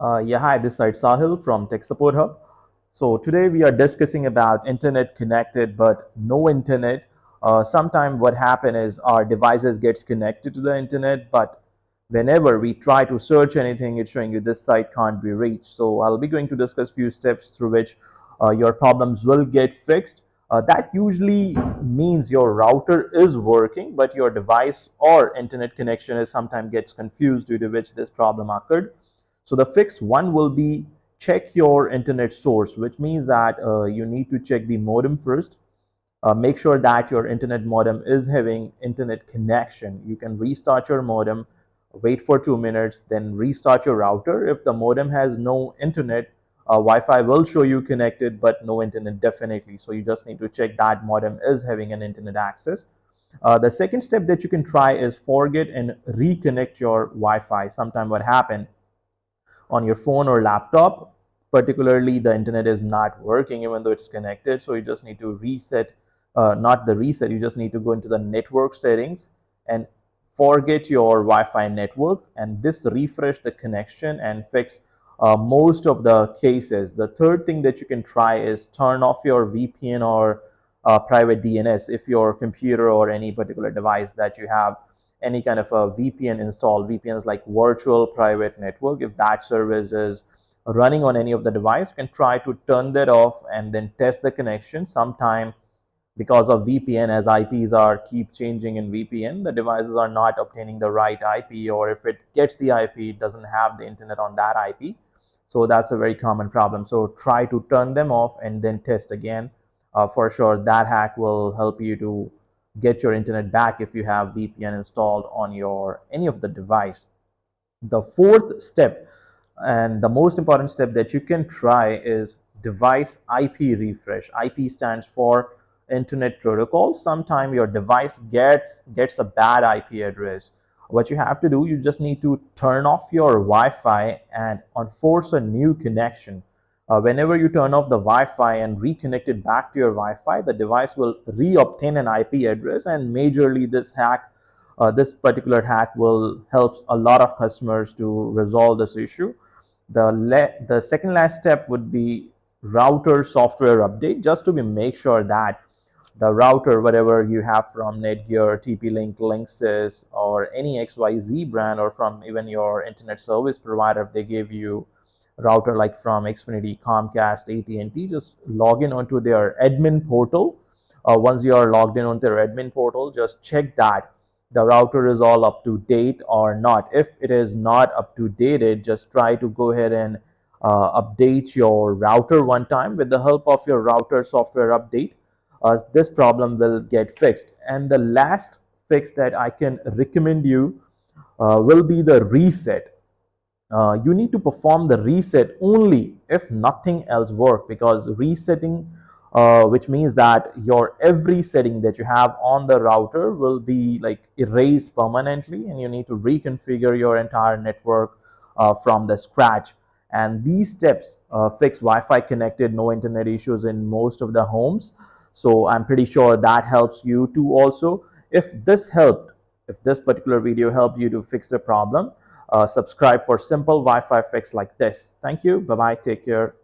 Hi, this is Sahil from Tech Support Hub. So today we are discussing about internet connected but no internet. Sometime what happen is our devices gets connected to the internet, but whenever we try to search anything, it's showing you this site can't be reached. So I'll be going to discuss few steps through which your problems will get fixed. That usually means your router is working, but your device or internet connection is sometimes gets confused due to which this problem occurred. So the fix one will be check your internet source, which means that you need to check the modem first. Make sure that your internet modem is having internet connection. You can restart your modem, wait for 2 minutes, then restart your router. If the modem has no internet, Wi-Fi will show you connected, but no internet definitely. So you just need to check that modem is having an internet access. The second step that you can try is forget and reconnect your Wi-Fi. Sometime what happened on your phone or laptop, particularly the internet is not working even though it's connected. So you just need to reset, not the reset, you just need to go into the network settings and forget your Wi-Fi network, and this refresh the connection and fix most of the cases. The third thing that you can try is turn off your VPN or private DNS if your computer or any particular device that you have any kind of a VPN installed. VPNs like virtual private network. If that service is running on any of the device, you can try to turn that off and then test the connection. Sometime because of VPN, as IPs are keep changing in VPN, the devices are not obtaining the right IP, or if it gets the IP, it doesn't have the internet on that IP. So that's a very common problem. So try to turn them off and then test again. For sure, that hack will help you to get your internet back if you have VPN installed on your any of the device. The fourth step and the most important step that you can try is device IP refresh. IP stands for Internet Protocol. Sometime your device gets a bad IP address. What you have to do, you just need to turn off your Wi-Fi and enforce a new connection. Whenever you turn off the Wi-Fi and reconnect it back to your Wi-Fi, the device will re-obtain an IP address, and majorly this particular hack will help a lot of customers to resolve this issue. The second last step would be router software update, just to be make sure that the router, whatever you have from Netgear, TP-Link, Linksys, or any XYZ brand, or from even your internet service provider, if they give you router like from Xfinity, Comcast, AT&T, just log in onto their admin portal. Once you are logged in onto their admin portal, just check that the router is all up to date or not. If it is not up to date, just try to go ahead and update your router one time. With the help of your router software update, this problem will get fixed. And the last fix that I can recommend you will be the reset. You need to perform the reset only if nothing else works, because resetting, which means that your every setting that you have on the router will be like erased permanently, and you need to reconfigure your entire network from the scratch. And these steps fix Wi-Fi connected no internet issues in most of the homes. So I'm pretty sure that helps you too also. If this particular video helped you to fix the problem, subscribe for simple Wi-Fi fix like this. Thank you. Bye bye. Take care.